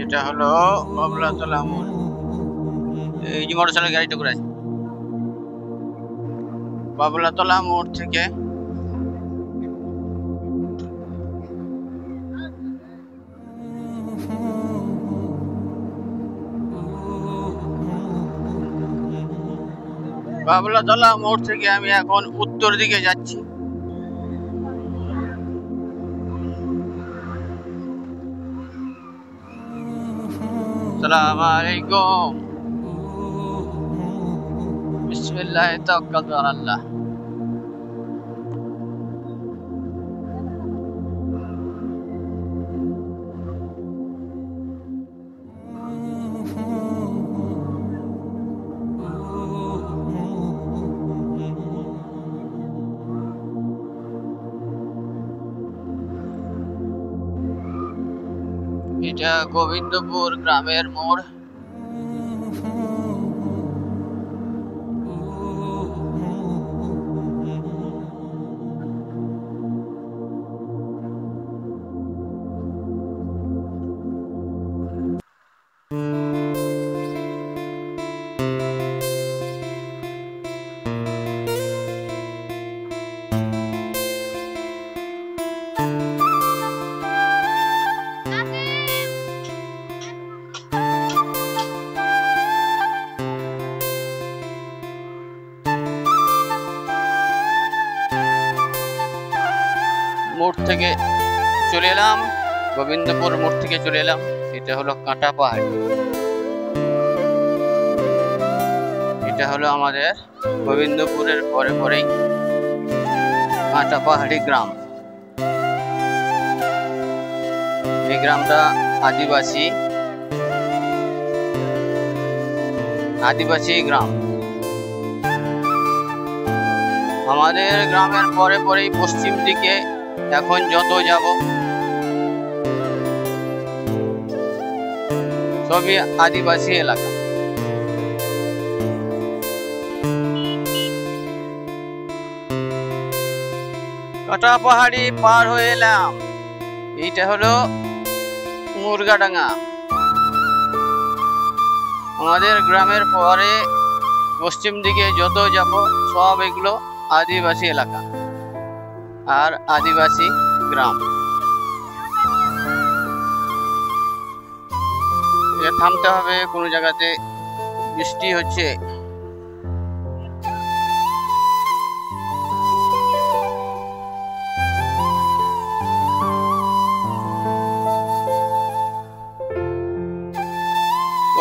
এটা হলো বাবলাতলা মোড়। এই যে মোটরসাইকেল গাড়িটা করে আছে বাবলাতলা মোড় থেকে বাবলাতলা মোড় থেকে আমি এখন উত্তর দিকে যাচ্ছি। আসসালামু আলাইকুম। বিসমিল্লাহ তাওয়াক্কালতু আলাল্লাহ। এটা গোবিন্দপুর গ্রামের মোড়। মোড় থেকে চলে এলাম, গোবিন্দপুর মোড় থেকে চলে এলাম। এটা হলো কাঁটা পাহাড়। এটা হলো আমাদের গোবিন্দপুরের পরে পরেই কাঁটা পাহাড়ি গ্রাম। এই গ্রামটা আদিবাসী গ্রাম। আমাদের গ্রামের পরে পরেই পশ্চিম দিকে এখন যত যাব সবই আদিবাসী এলাকা। কাঁটা পাহাড়ি পার হয়ে এলাম। এইটা হলো মুরগাডাঙ্গা। আমাদের গ্রামের পরে পশ্চিম দিকে যত যাব সব এগুলো আদিবাসী এলাকা আর আদিবাসী গ্রাম। থামতে হবে কোনো জায়গাতে, বৃষ্টি হচ্ছে।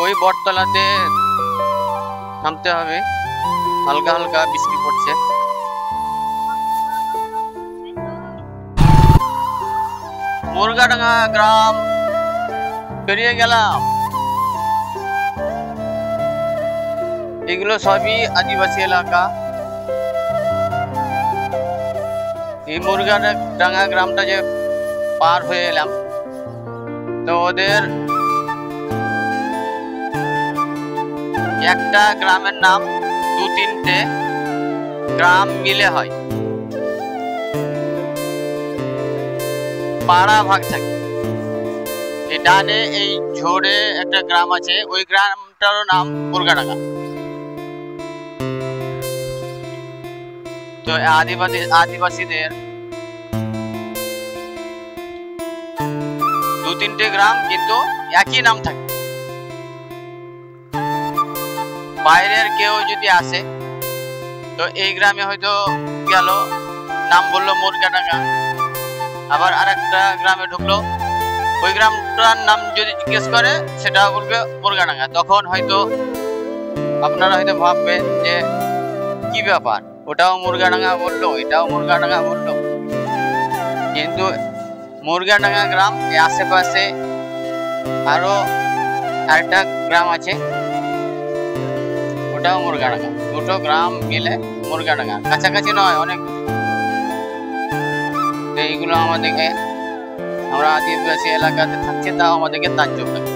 ওই বটতলাতে থামতে হবে, হালকা হালকা বৃষ্টি পড়ছে। মুরগাডাঙ্গা গ্রাম পেরিয়ে গেলাম। এগুলো সবই আদিবাসী এলাকা। এই মুরগাডাঙ্গা গ্রামটা যে পার হয়ে এলাম, তো ওদের একটা গ্রামের নাম দু তিনটে গ্রাম মিলে হয়, পাড়া ভাগ থাকে। এই ডানে এই ঝোড়ে একটা গ্রাম আছে, ওই গ্রামটারও নাম মুরগাডাঙ্গা। তো আদিবাসীদের দু তিনটে গ্রাম কিন্তু একই নাম থাকে। বাইরের কেউ যদি আসে তো এই গ্রামে হয়তো গেল, নাম বললো মুরগাডাঙ্গা, আবার আরেকটা গ্রামে ঢুকলো, ওই গ্রামটার নাম যদি জিজ্ঞেস করে সেটা বলবে মুরগাডাঙ্গা। তখন হয়তো আপনারা হয়তো ভাববেন যে কি ব্যাপার, ওটাও মুরগাডাঙ্গা বললো এটাও মুরগাডাঙ্গা বললো। কিন্তু মুরগাডাঙ্গা গ্রাম এর আশেপাশে আরো আরেকটা গ্রাম আছে, ওটাও মুরগাডাঙ্গা। দুটো গ্রাম মিলে মুরগাডাঙ্গা, কাছাকাছি নয়, অনেক। তো এইগুলো আমাদেরকে, আমরা আদিবাসী এলাকাতে থাকছি, তাও আমাদেরকে তাজ্জব লাগে।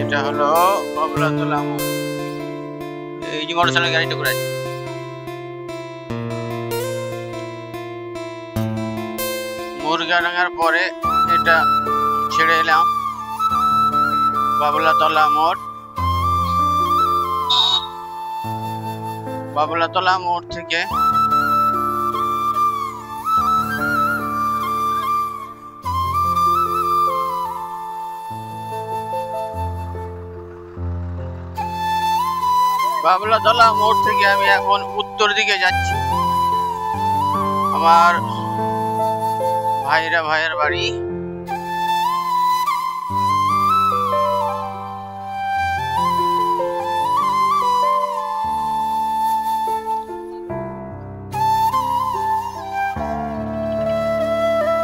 এটা হলো বাবলাতলা মোড়। এই যে মোটরসাইকেল গাড়িটা করে আছে মুরগাডাঙ্গার পরে এটা ছেড়ে এলাম বাবলাতলা মোড়। বাবলাতলা মোড় থেকে বাবলাতলা মোড় থেকে আমি এখন উত্তর দিকে যাচ্ছি আমার ভাইয়ের বাড়ি।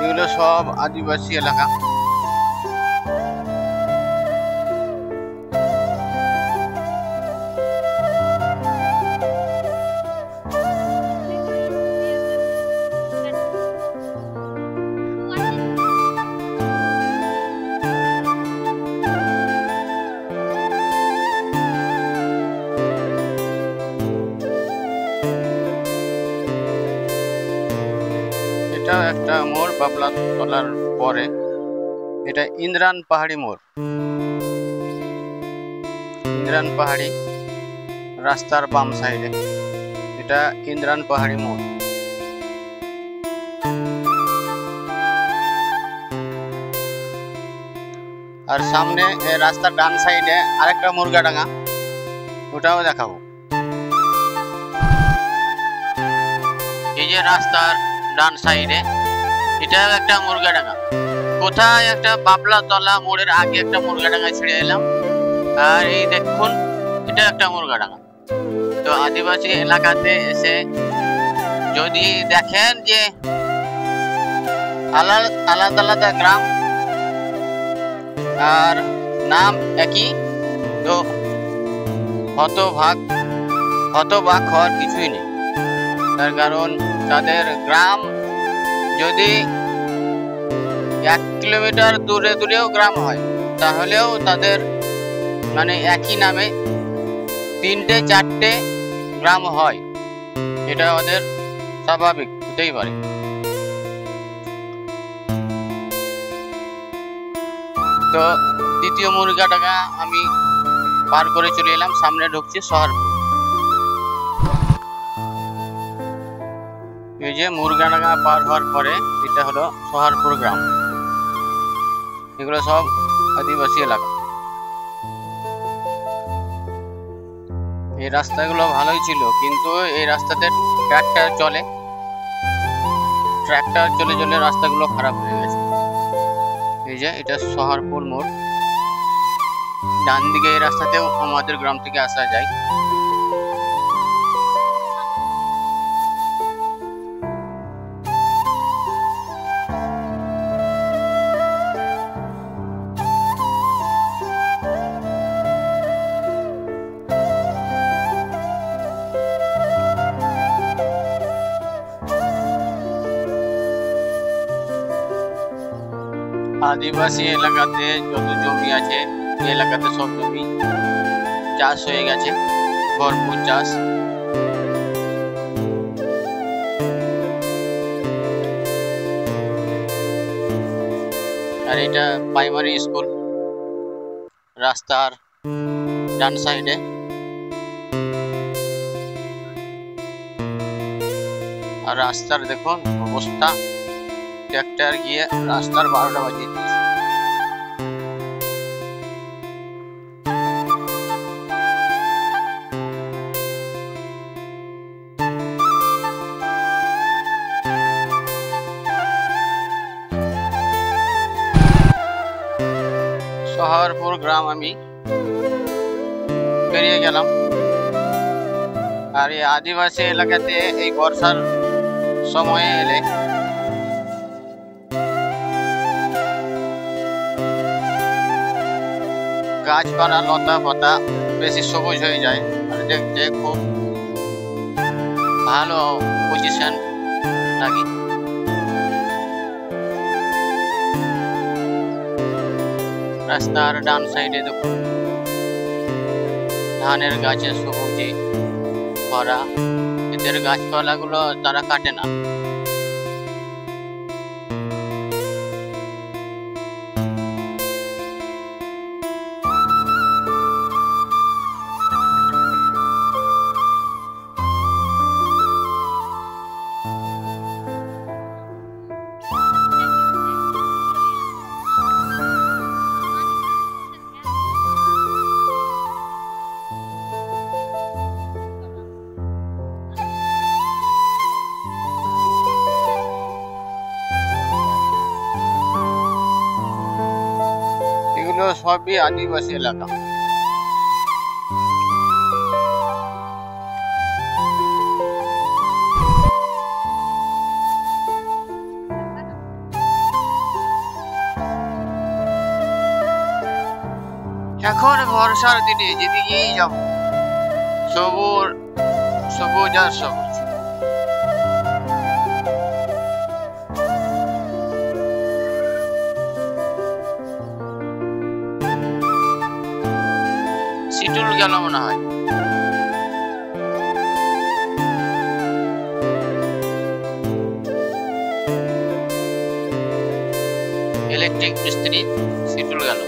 এগুলো সব আদিবাসী এলাকা। এটা একটা মোড় বাবলাতলার পরে, এটা ইন্দ্রান পাহাড়ি মোড়। ইন্দ্রান পাহাড়ি রাস্তার বাম সাইডে এটা ইন্দ্রান পাহাড়ি মোড়। আর সামনে রাস্তার ডান সাইডে আরেকটা মুরগাডাঙ্গা, ওটাও দেখাবো। এই যে রাস্তার ডান সাইডে এটাও একটা মুরগাডাঙ্গা। কোথায় একটা বাবলাতলা মোড়ের আগে একটা মুরগাডাঙ্গা ছেড়ে এলাম, আর এই দেখুন এটা একটা মুরগাডাঙ্গা। তো আদিবাসী এলাকাতে এসে যদি দেখেন যে আলাদা আলাদা গ্রাম আর নাম একই, তো হতবাক হওয়ার কিছুই নেই। তার কারণ তাদের গ্রাম যদি 1 কিলোমিটার দূরেও গ্রাম হয়, তাহলেও তাদের মানে একই নামে 3-4টে গ্রাম হয়। এটা ওদের স্বাভাবিক, হতেই পারে। তো দ্বিতীয় মুরগাডাঙ্গা আমি পার করে চলে এলাম, সামনে ঢুকছি শহরপুর। এই যে মুরগাডাঙ্গা পার হওয়ার পরে এটা হলো শহরপুর গ্রাম। এগুলো সব আদিবাসী এলাকা। এই রাস্তাগুলো ভালোই ছিল, কিন্তু এই রাস্তাতে ট্রাক্টর চলে রাস্তাগুলো খারাপ হয়ে গেছে। এই যে এটা শহরপুর মোড়। ডান দিকে এই রাস্তাতেও আমাদের গ্রাম থেকে আসা যায়। আদিবাসী এলাকাতে যত জমি আছে, এই এলাকাতে সব জমি চাষ হয়ে গেছে, ভরপুর চাষ। আর এটা প্রাইমারি স্কুল, রাস্তার ডান সাইডে। আর রাস্তার দেখুন অবস্থা, ট্রাক্টর গিয়ে রাস্তার 12টা বাজিয়ে দিয়েছে। শহরপুর গ্রাম আমি পেরিয়ে গেলাম। আর এই আদিবাসী এলাকাতে এই বর্ষার সময়ে এলে গাছপালা লতা পাতা বেশি সবুজ হয়ে যায়, আর দেখতে খুব ভালো পজিশন লাগে। রাস্তার ডান সাইডে দেখুন ধানের গাছে সবুজে ভরা। এদের গাছপালাগুলো তারা কাটে না। এগুলো সবই আদিবাসী এলাকা। এখন বর্ষার দিনে যেদিকেই যাব সবুজ সবুজ আর সবুজ। সিটুল গেল মনে হয়। ইলেকট্রিক মিস্ত্রি সিটুল গেল।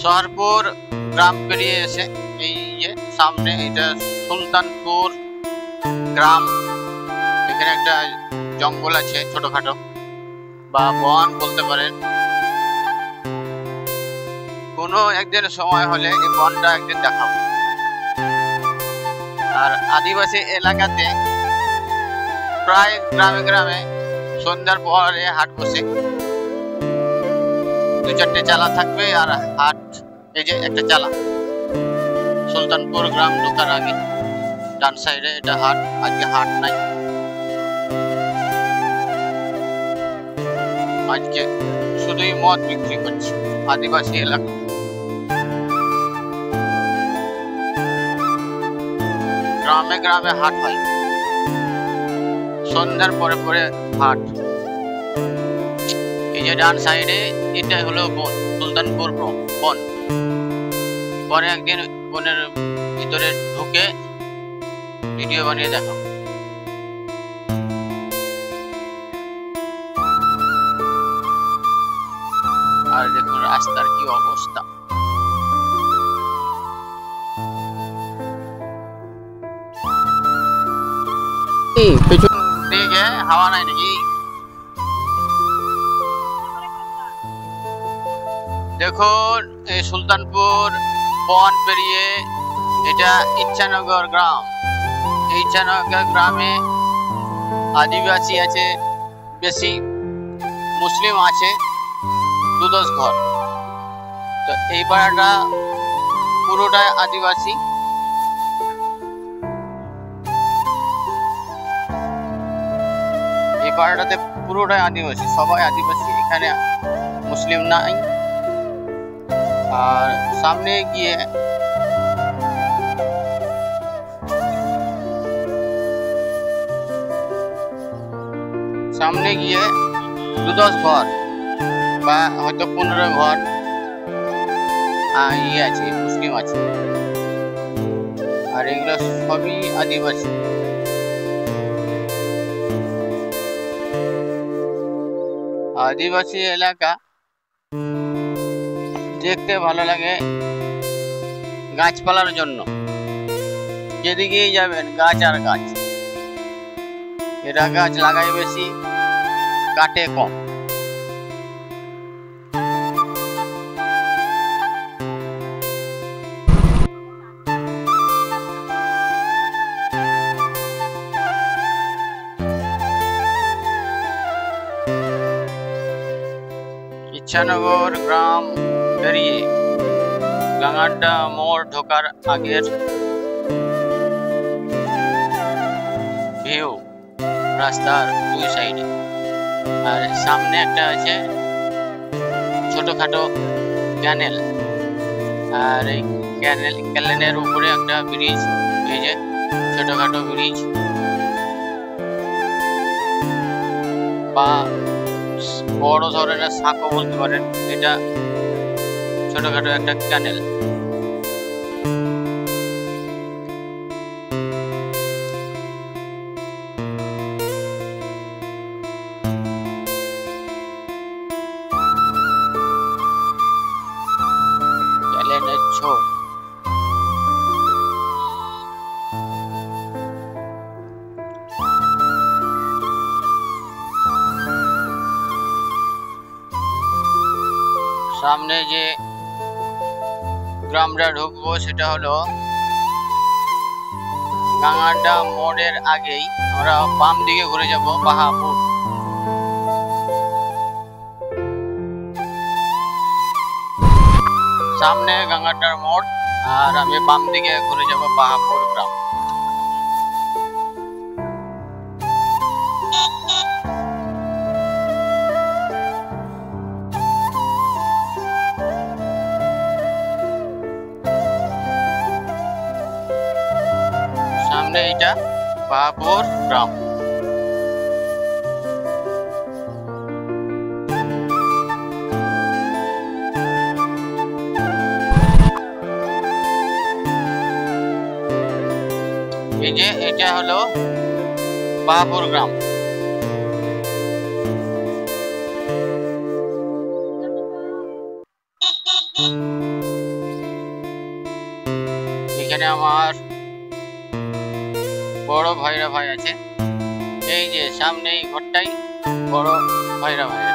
সোহারপুর গ্রাম পেরিয়ে এসে এই যে সামনে এটা সুলতানপুর গ্রাম। এখানে একটা জঙ্গল আছে ছোটখাটো বা বন বলতে পারেন। কোনো একদিন সময় হলে এই বনটা একদিন দেখাবো। আর আদিবাসী এলাকাতে প্রায় গ্রামে গ্রামে সন্ধ্যার পরে হাট বসে। দু চারটে চালা থাকবে আর হাট। এই যে একটা চালা, সুলতানপুর গ্রাম ঢোকার আগে ডান সাইডে এটা হাট। আজকে হাট নাই, আজকে শুধুই মদ বিক্রি করছে আদিবাসী এলাকা। গ্রামে গ্রামে হাট হয় সন্ধ্যার পরে পরে হাট। এই যে ডান সাইডে এটা হলো বন, সুলতানপুর বন। পরে একদিন বনের ভিতরে ঢুকে ভিডিও বানিয়ে দেখাবো। আর দেখুন রাস্তার কি অবস্থা। পেছন দিকে হাওয়া নাই নাকি? দেখুন এই সুলতানপুর বন পেরিয়ে এটা ইচ্ছানগর গ্রাম। ইচ্ছানগর গ্রামে আদিবাসী আছে বেশি, মুসলিম আছে 2-10 ঘর। তো এই পাড়াটা পুরোটাই আদিবাসী। এই পাড়াটাতে পুরোটাই আদিবাসী, সবাই আদিবাসী, এখানে মুসলিম নাই। আর সামনে গিয়ে সামনে গিয়ে 2-10 ঘর বা হয়তো 15 ঘর ইয়ে আছে, মুসলিম আছে। আর এগুলো সবই আদিবাসী। আদিবাসী এলাকা দেখতে ভালো লাগে গাছপালার জন্য। যেদিকেই যাবেন গাছ আর গাছ। এরা গাছ লাগায় বেশি, কাটে কম। ইচ্ছানগর গ্রাম পেরিয়ে গাঙ্গাড্ডা মোড় ঢোকার আগের ভিউ রাস্তার দুই সাইডে। আর সামনে একটা আছে ছোটখাটো ক্যানেল। আর এই ক্যানেলের উপরে একটা ব্রিজ, এই যে ছোটখাটো ব্রিজ বা বড় ধরনের সাঁকো বলতে পারেন। এটা ছোটখাটো একটা ক্যানেল। ক্যানেলের ছোট সামনে যে গ্রামটা ঢুকবো সেটা হলো গাঙ্গাডা মোড়ের আগেই আমরা বাম দিকে ঘুরে যাব বাহাপুর। সামনে গাঙ্গাডার মোড় আর আমি বাম দিকে ঘুরে যাব বাহাপুর গ্রাম। সামনে এটা বাহাপুর গ্রাম। এই যে এটা হলো বাহাপুর গ্রাম। এখানে আমার বড় ভাইরা ভাই আছে। এই যে সামনে এই ঘরটাই বড় ভাইরা ভাই।